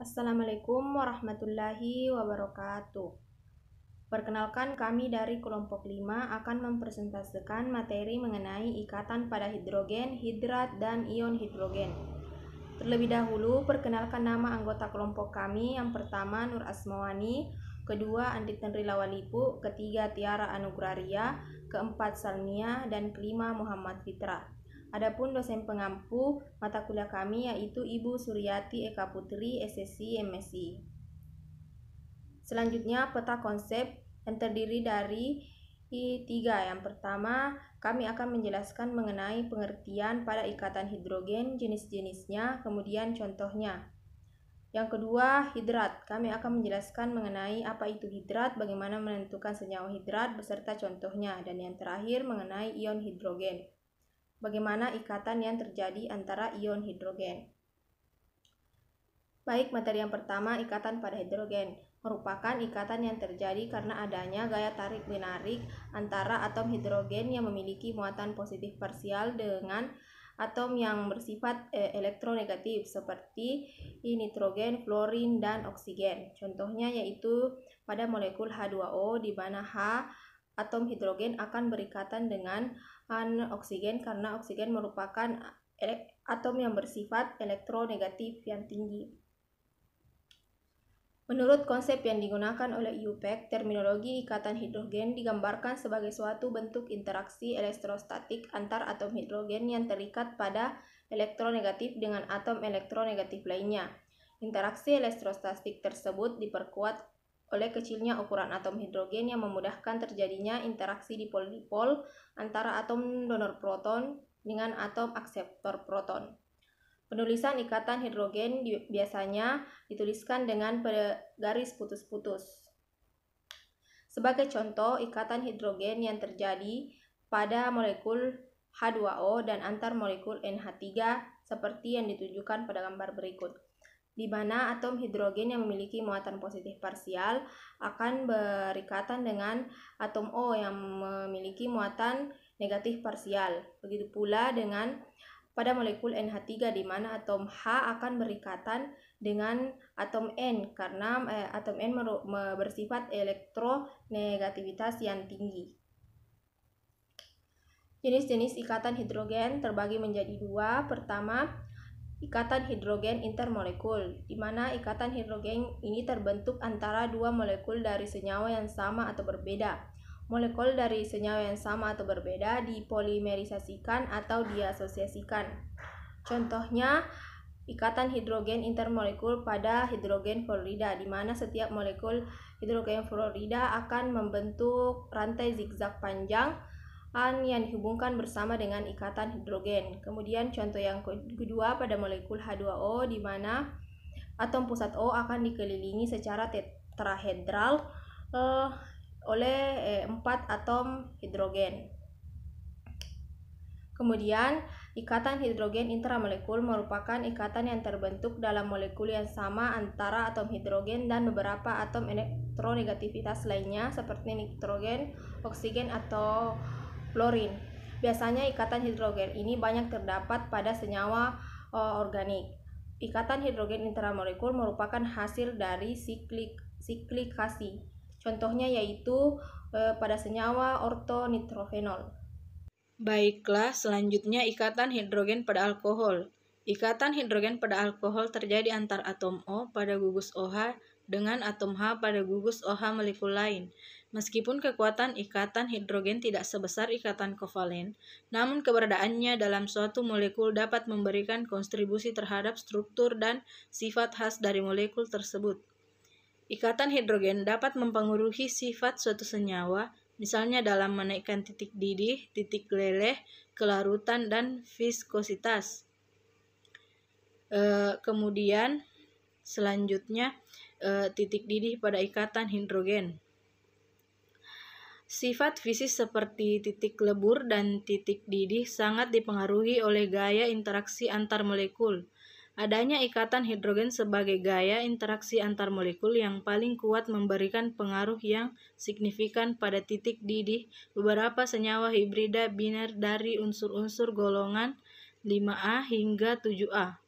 Assalamualaikum warahmatullahi wabarakatuh. Perkenalkan, kami dari kelompok 5 akan mempresentasikan materi mengenai ikatan pada hidrogen, hidrat, dan ion hidrogen. Terlebih dahulu, perkenalkan nama anggota kelompok kami. Yang pertama, Nur Asmawani. Kedua, Andi Tenri Lawalipu. Ketiga, Tiara Anugraria. Keempat, Salmia. Dan kelima, Muhammad Fitra. Adapun dosen pengampu mata kuliah kami yaitu Ibu Suryati Eka Putri, SSI MSI. Selanjutnya, peta konsep yang terdiri dari tiga. Yang pertama, kami akan menjelaskan mengenai pengertian pada ikatan hidrogen, jenis-jenisnya, kemudian contohnya. Yang kedua, hidrat. Kami akan menjelaskan mengenai apa itu hidrat, bagaimana menentukan senyawa hidrat, beserta contohnya. Dan yang terakhir, mengenai ion hidrogen. Bagaimana ikatan yang terjadi antara ion hidrogen. Baik, materi yang pertama, ikatan pada hidrogen. Merupakan ikatan yang terjadi karena adanya gaya tarik-menarik antara atom hidrogen yang memiliki muatan positif parsial dengan atom yang bersifat elektronegatif seperti nitrogen, fluorin, dan oksigen. Contohnya yaitu pada molekul H2O di mana H atom hidrogen akan berikatan dengan oksigen karena oksigen merupakan atom yang bersifat elektronegatif yang tinggi. Menurut konsep yang digunakan oleh IUPAC, terminologi ikatan hidrogen digambarkan sebagai suatu bentuk interaksi elektrostatik antar atom hidrogen yang terikat pada elektronegatif dengan atom elektronegatif lainnya. Interaksi elektrostatik tersebut diperkuat oleh kecilnya ukuran atom hidrogen yang memudahkan terjadinya interaksi dipol-dipol antara atom donor proton dengan atom akseptor proton. Penulisan ikatan hidrogen biasanya dituliskan dengan garis putus-putus. Sebagai contoh, ikatan hidrogen yang terjadi pada molekul H2O dan antar molekul NH3 seperti yang ditunjukkan pada gambar berikut, di mana atom hidrogen yang memiliki muatan positif parsial akan berikatan dengan atom O yang memiliki muatan negatif parsial. Begitu pula dengan pada molekul NH3 di mana atom H akan berikatan dengan atom N karena atom N bersifat elektronegativitas yang tinggi. Jenis-jenis ikatan hidrogen terbagi menjadi dua. Pertama, ikatan hidrogen intermolekul, di mana ikatan hidrogen ini terbentuk antara dua molekul dari senyawa yang sama atau berbeda. Molekul dari senyawa yang sama atau berbeda dipolimerisasikan atau diasosiasikan. Contohnya, ikatan hidrogen intermolekul pada hidrogen fluorida, di mana setiap molekul hidrogen fluorida akan membentuk rantai zigzag panjang yang dihubungkan bersama dengan ikatan hidrogen. Kemudian contoh yang kedua pada molekul H2O di mana atom pusat O akan dikelilingi secara tetrahedral oleh 4 atom hidrogen. Kemudian ikatan hidrogen intramolekul merupakan ikatan yang terbentuk dalam molekul yang sama antara atom hidrogen dan beberapa atom elektronegativitas lainnya seperti nitrogen, oksigen, atau fluorin. Biasanya ikatan hidrogen ini banyak terdapat pada senyawa organik. Ikatan hidrogen intramolekul merupakan hasil dari siklikasi. Contohnya yaitu pada senyawa ortonitrophenol. Baiklah, selanjutnya ikatan hidrogen pada alkohol. Ikatan hidrogen pada alkohol terjadi antar atom O pada gugus OH dengan atom H pada gugus OH molekul lain. Meskipun kekuatan ikatan hidrogen tidak sebesar ikatan kovalen, namun keberadaannya dalam suatu molekul dapat memberikan kontribusi terhadap struktur dan sifat khas dari molekul tersebut. Ikatan hidrogen dapat mempengaruhi sifat suatu senyawa, misalnya dalam menaikkan titik didih, titik leleh, kelarutan, dan viskositas. Kemudian selanjutnya titik didih pada ikatan hidrogen. Sifat fisik seperti titik lebur dan titik didih sangat dipengaruhi oleh gaya interaksi antar molekul. Adanya ikatan hidrogen sebagai gaya interaksi antar molekul yang paling kuat memberikan pengaruh yang signifikan pada titik didih beberapa senyawa hibrida biner dari unsur-unsur golongan 5A hingga 7A.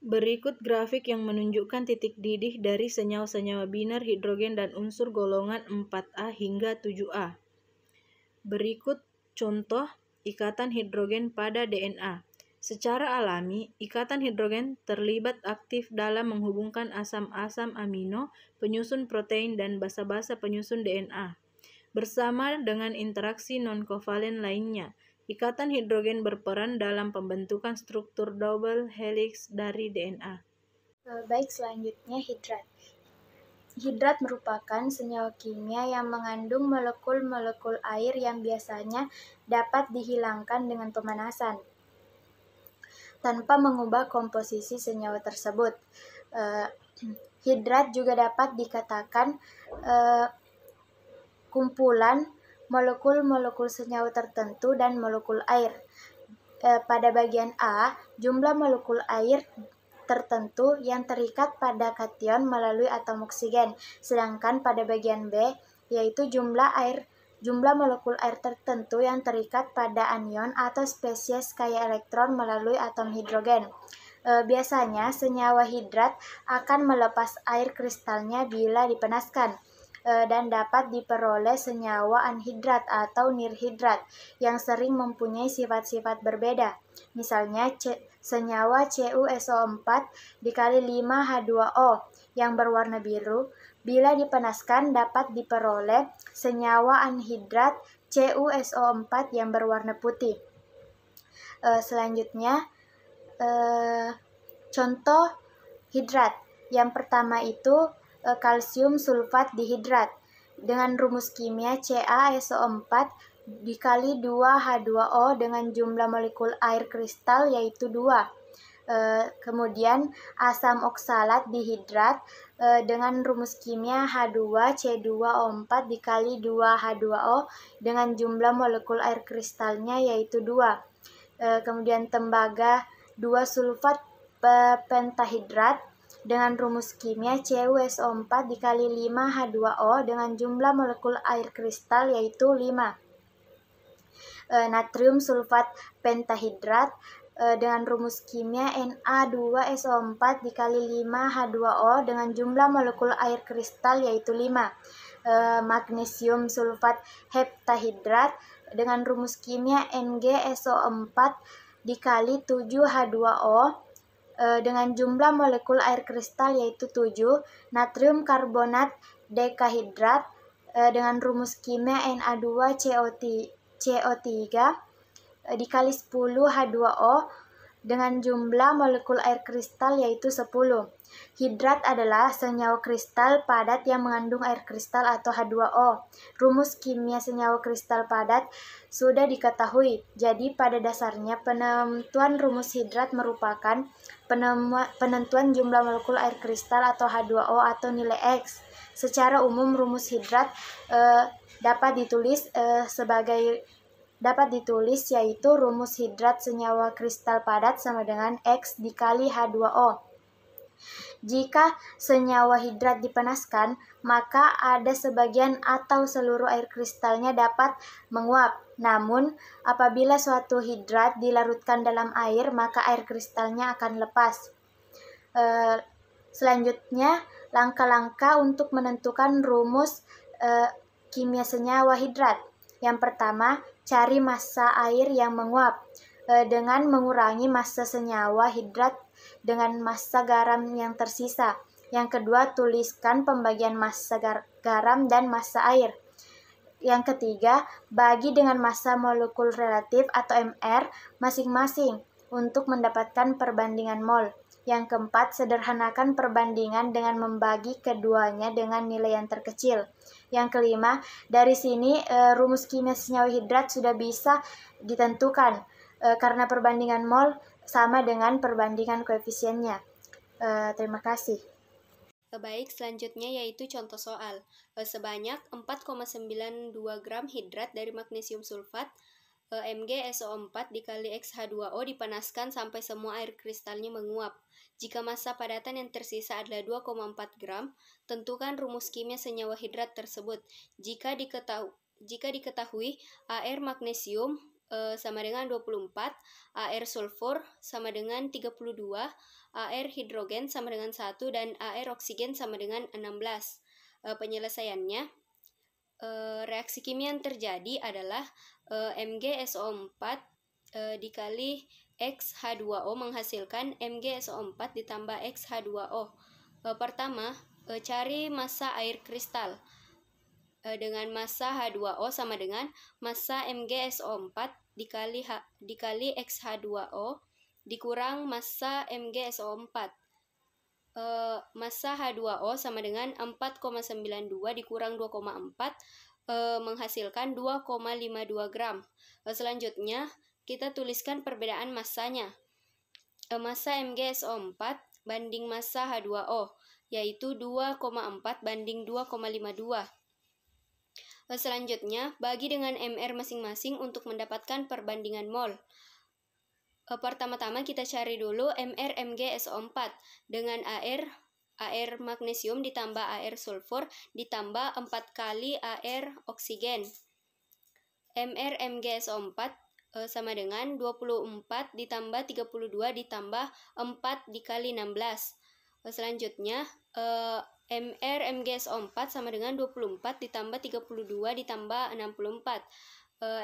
Berikut grafik yang menunjukkan titik didih dari senyawa-senyawa biner hidrogen dan unsur golongan 4A hingga 7A. Berikut contoh ikatan hidrogen pada DNA. Secara alami, ikatan hidrogen terlibat aktif dalam menghubungkan asam-asam amino, penyusun protein, dan basa-basa penyusun DNA. Bersama dengan interaksi non-kovalen lainnya, ikatan hidrogen berperan dalam pembentukan struktur double helix dari DNA. Baik, selanjutnya hidrat. Hidrat merupakan senyawa kimia yang mengandung molekul-molekul air yang biasanya dapat dihilangkan dengan pemanasan tanpa mengubah komposisi senyawa tersebut. Hidrat juga dapat dikatakan kumpulan molekul-molekul senyawa tertentu dan molekul air. Pada bagian A, jumlah molekul air tertentu yang terikat pada kation melalui atom oksigen, sedangkan pada bagian B, yaitu jumlah molekul air tertentu yang terikat pada anion atau spesies kaya elektron melalui atom hidrogen. Biasanya senyawa hidrat akan melepas air kristalnya bila dipanaskan, dan dapat diperoleh senyawa anhidrat atau nirhidrat yang sering mempunyai sifat-sifat berbeda. Misalnya senyawa CuSO4 dikali 5H2O yang berwarna biru, bila dipanaskan dapat diperoleh senyawa anhidrat CuSO4 yang berwarna putih. Selanjutnya, contoh hidrat. Yang pertama itu kalsium sulfat dihidrat dengan rumus kimia CaSO4 dikali 2H2O dengan jumlah molekul air kristal yaitu 2. Kemudian asam oksalat dihidrat dengan rumus kimia H2C2O4 dikali 2H2O dengan jumlah molekul air kristalnya yaitu 2. Kemudian tembaga 2 sulfat pentahidrat dengan rumus kimia CuSO4 dikali 5H2O dengan jumlah molekul air kristal yaitu 5. Natrium sulfat pentahidrat dengan rumus kimia Na2SO4 dikali 5H2O dengan jumlah molekul air kristal yaitu 5. Magnesium sulfat heptahidrat dengan rumus kimia NgSO4 dikali 7H2O dengan jumlah molekul air kristal yaitu 7. Natrium karbonat dekahidrat dengan rumus kimia Na2CO3 dikali 10H2O dengan jumlah molekul air kristal yaitu 10. Hidrat adalah senyawa kristal padat yang mengandung air kristal atau H2O. Rumus kimia senyawa kristal padat sudah diketahui. Jadi pada dasarnya penentuan rumus hidrat merupakan penentuan jumlah molekul air kristal atau H2O atau nilai X. Secara umum rumus hidrat dapat ditulis yaitu rumus hidrat senyawa kristal padat sama dengan X dikali H2O. Jika senyawa hidrat dipanaskan, maka ada sebagian atau seluruh air kristalnya dapat menguap. Namun, apabila suatu hidrat dilarutkan dalam air, maka air kristalnya akan lepas. Selanjutnya, langkah-langkah untuk menentukan rumus kimia senyawa hidrat. Yang pertama, cari massa air yang menguap dengan mengurangi massa senyawa hidrat dengan massa garam yang tersisa. Yang kedua, tuliskan pembagian massa garam dan massa air. Yang ketiga, bagi dengan massa molekul relatif atau MR masing-masing untuk mendapatkan perbandingan mol. Yang keempat, sederhanakan perbandingan dengan membagi keduanya dengan nilai yang terkecil. Yang kelima, dari sini rumus kimia senyawa hidrat sudah bisa ditentukan karena perbandingan mol sama dengan perbandingan koefisiennya. Terima kasih. Baik, selanjutnya yaitu contoh soal. Sebanyak 4,92 gram hidrat dari magnesium sulfat MgSO4 dikali X-H2O dipanaskan sampai semua air kristalnya menguap. Jika massa padatan yang tersisa adalah 2,4 gram, tentukan rumus kimia senyawa hidrat tersebut. Jika diketahui air magnesium sama dengan 24, AR sulfur sama dengan 32, AR hidrogen sama dengan 1, dan AR oksigen sama dengan 16. Penyelesaiannya, reaksi kimia yang terjadi adalah MgSO4 dikali XH2O menghasilkan MgSO4 ditambah XH2O. Pertama, cari massa air kristal. Dengan massa H2O sama dengan massa MgSO4 dikali XH2O dikurang massa MgSO4. Massa H2O sama dengan 4,92 dikurang 2,4 menghasilkan 2,52 gram. Selanjutnya, kita tuliskan perbedaan massanya. Massa MgSO4 banding massa H2O, yaitu 2,4 banding 2,52. Selanjutnya, bagi dengan MR masing-masing untuk mendapatkan perbandingan mol. Pertama-tama kita cari dulu MR MgSO4 dengan AR magnesium ditambah AR sulfur ditambah 4 kali AR oksigen. MR MgSO4 sama dengan 24 ditambah 32 ditambah 4 dikali 16. Selanjutnya, MR MgSO4 sama dengan 24 ditambah 32 ditambah 64.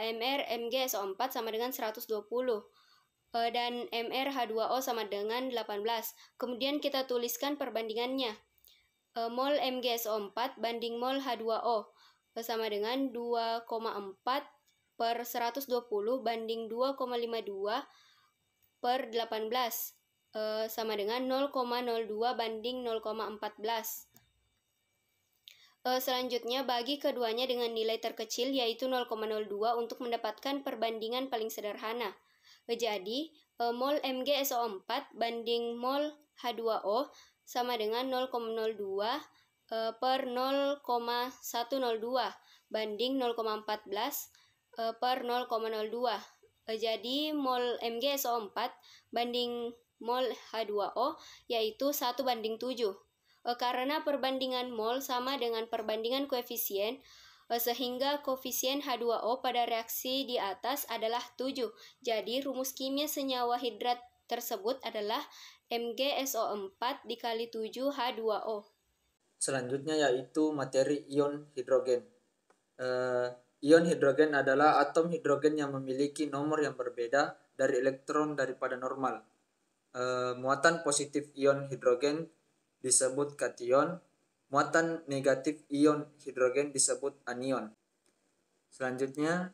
MR MgSO4 sama dengan 120. Dan MR H2O sama dengan 18. Kemudian kita tuliskan perbandingannya. Mol MgSO4 banding mol H2O sama dengan 2,4 per 120 banding 2,52 per 18 sama dengan 0,02 banding 0,14. Selanjutnya, bagi keduanya dengan nilai terkecil yaitu 0,02 untuk mendapatkan perbandingan paling sederhana. Jadi, mol MgSO4 banding mol H2O sama dengan 0,02 per 0,102 banding 0,14 per 0,02. Jadi, mol MgSO4 banding mol H2O yaitu 1 banding 7. Karena perbandingan mol sama dengan perbandingan koefisien, sehingga koefisien H2O pada reaksi di atas adalah 7. Jadi, rumus kimia senyawa hidrat tersebut adalah MgSO4 dikali 7 H2O. Selanjutnya yaitu materi ion hidrogen. Ion hidrogen adalah atom hidrogen yang memiliki nomor yang berbeda dari elektron daripada normal. Muatan positif ion hidrogen disebut kation, muatan negatif ion hidrogen disebut anion. Selanjutnya,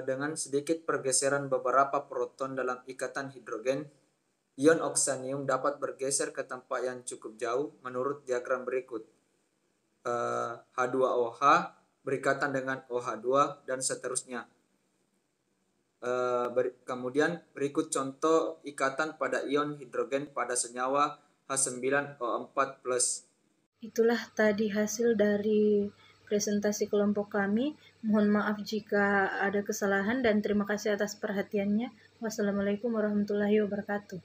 dengan sedikit pergeseran beberapa proton dalam ikatan hidrogen, ion oksanium dapat bergeser ke tempat yang cukup jauh menurut diagram berikut. H2OH berikatan dengan OH2 dan seterusnya. Kemudian berikut contoh ikatan pada ion hidrogen pada senyawa H9O4+. Itulah tadi hasil dari presentasi kelompok kami. Mohon maaf jika ada kesalahan dan terima kasih atas perhatiannya. Wassalamualaikum warahmatullahi wabarakatuh.